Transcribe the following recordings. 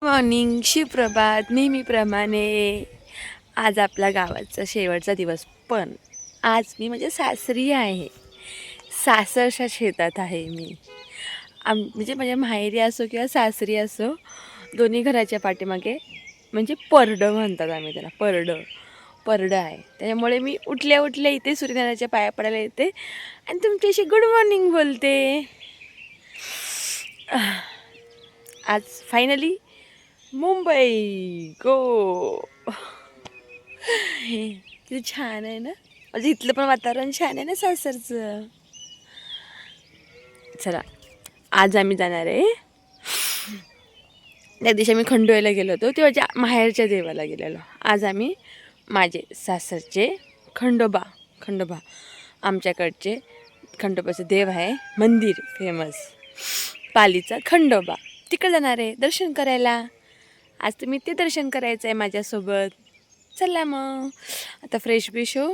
Morning, सुप्रभात. नेहमीप्रमाणे आज आपला गावाचा शेवटचा दिवस, पण आज मी म्हणजे सासरी आहे. सासरच्या शेतात आहे मी. म्हणजे माझ्या माहेरी असो किंवा सासरी असो, दोन्ही घराच्या पाठीमागे म्हणजे परडं म्हणतात आम्ही त्याला, परडं आहे. त्याच्यामुळे मी उठल्या उठल्या इथे सूर्यनारायणाच्या पाया पडायला येते आणि तुमच्याशी गुड मॉर्निंग बोलते. आज फायनली मुंबई गो. किती छान आहे ना, म्हणजे इथलं पण वातावरण छान आहे ना सासरचं. चला, आज आम्ही जाणार आहे. त्या दिवशी आम्ही खंडोळ्याला गेलो होतो, तेव्हा माहेरच्या देवाला गेलेलो. आज आम्ही माझे सासरचे खंडोबा आमच्याकडचे खंडोबाचं देव आहे, मंदिर फेमस पालीचा खंडोबा, तिकडे जाणार आहे दर्शन करायला. आज तुम्ही ते दर्शन करायचं आहे माझ्यासोबत. चला मग आता फ्रेश बिश हो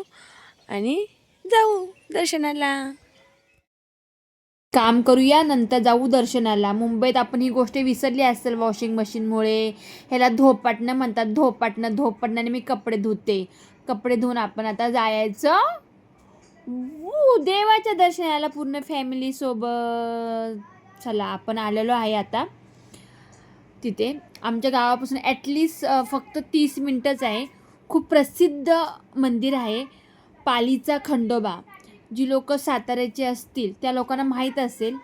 आणि जाऊ दर्शनाला. काम करूया, नंतर जाऊ दर्शनाला. मुंबईत आपण ही गोष्ट विसरली असेल वॉशिंग मशीनमुळे. ह्याला धोपाटणं म्हणतात, धोपाटणाने मी कपडे धुते. कपडे धुवून आपण आता जायचं देवाच्या दर्शनाला पूर्ण फॅमिली सोबत. चला, आपण आलेलो आहे आता तिथे. आमच्या गावापासून ॲटलिस्ट फक्त 30 मिनटंच आहे. खूप प्रसिद्ध मंदिर आहे पालीचा खंडोबा. जी लोक साताऱ्याचे असतील त्या लोकांना माहीत असेल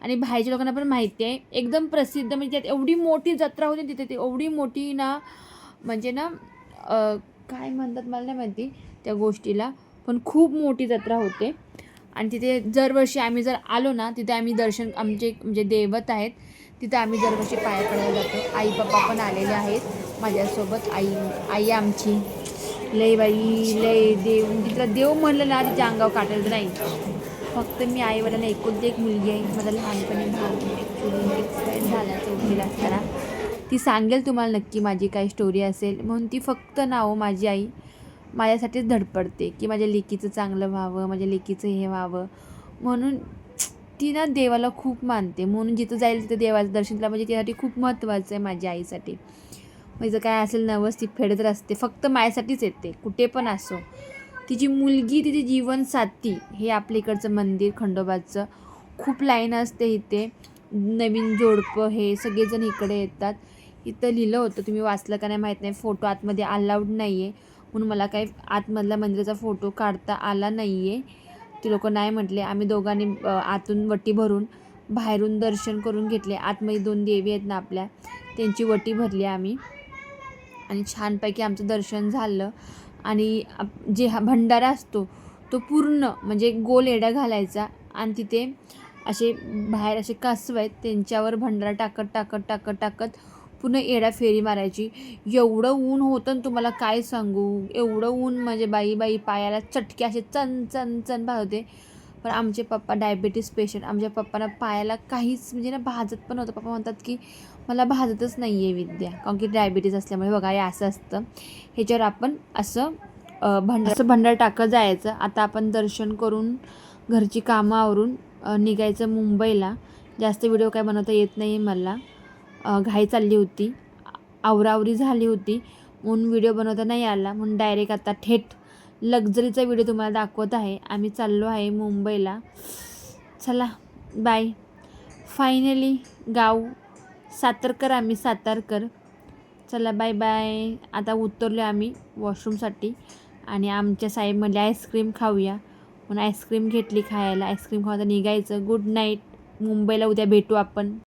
आणि बाहेरच्या लोकांना पण माहिती आहे. एकदम प्रसिद्ध, म्हणजे त्यात एवढी मोठी जत्रा होती तिथे, एवढी मोठी ना, म्हणजे ना काय म्हणतात मला नाही माहिती त्या गोष्टीला, पण खूप मोठी जत्रा होते. आणि तिथे दरवर्षी आम्ही जर आलो ना, तिथे आम्ही दर्शन, आमचे म्हणजे दैवत आहेत तिथे आम्ही दरवर्षी पाया पडायला जातो. आई पप्पा पण आलेले आहेत माझ्यासोबत. आई आमची लय बाई लय देव, तिथला देव म्हणलं ना तिच्या अंगावर काटायचं नाही. फक्त मी आईवडिलांना एकुलती एक मुलगी आहे. माझा लहानपणी भाऊ ॲक्च्युली एक्सपायर झाला 4थीला असताना. ती सांगेल तुम्हाला नक्की माझी काय स्टोरी असेल. म्हणून ती फक्त माझी आई माझ्यासाठीच धडपडते की माझ्या लेकीचं चांगलं व्हावं, माझ्या लेकीचं हे व्हावं. म्हणून ती ना देवाला खूप मानते. म्हणून जिथं जाईल तिथं देवाचं दर्शन केलं म्हणजे तिच्यासाठी खूप महत्त्वाचं आहे माझ्या आईसाठी. म्हणजे काय असेल नवस ती फेडत असते, फक्त माझ्यासाठीच येते कुठे पण असो. तिची मुलगी, तिची जीवनसाथी, हे आपल्या इकडचं मंदिर खंडोबाचं. खूप लाईन असते इथे. नवीन जोडपं हे सगळेजण इकडे येतात. इथं लिहिलं होतं, तुम्ही वाचलं का नाही माहीत नाही, फोटो आतमध्ये अलाउड नाही आहे म्हणून मला काही आतमधल्या मंदिराचा फोटो काढता आला नाही आहे. ती लोक नाही म्हटले. आम्ही दोघांनी आतून वटी भरून बाहेरून दर्शन करून घेतले. आतमध्ये 2 देवी आहेत ना आपल्या, त्यांची वटी भरली आम्ही आणि छानपैकी आमचं दर्शन झालं. आणि जे हा भंडारा असतो तो पूर्ण म्हणजे गोल एडा घालायचा आणि तिथे असे बाहेर असे कासव आहेत त्यांच्यावर भंडारा टाकत पूर्ण एडा फेरी मारायची. एवढं ऊन होतं ना तुम्हाला काय सांगू, एवढं ऊन म्हणजे बाई पायाला चटके असे चन भात होते. पण आमचे पप्पा डायबिटीस पेशंट, आमच्या पप्पांना पायाला काहीच म्हणजे ना भाजत पण होतं. पप्पा म्हणतात की मला भाजतच नाही आहे विद्या, कारण की डायबिटीस असल्यामुळे. बघा हे असं असतं, ह्याच्यावर आपण असं भंडार टाकत जायचं. आता आपण दर्शन करून घरची कामं आवरून निघायचं मुंबईला. जास्त व्हिडिओ काय बनवता येत नाही मला, घाई चालली होती, आवरावरी झाली होती म्हणून व्हिडिओ बनवता नाही आला. म्हणून डायरेक्ट आता थेट लक्झरीचा व्हिडिओ तुम्हाला दाखवत आहे. आम्ही चाललो आहे मुंबईला. चला बाय. फायनली गाव सातारकर, आम्ही सातारकर. चला बाय बाय. आता उतरलो आम्ही वॉशरूमसाठी आणि आमच्या साहेब म्हणले आईस्क्रीम खाऊया म्हणून आईस्क्रीम घेतली खायला. आईस्क्रीम खाऊन आता निघायचं. Good night. मुंबईला उद्या भेटू आपण.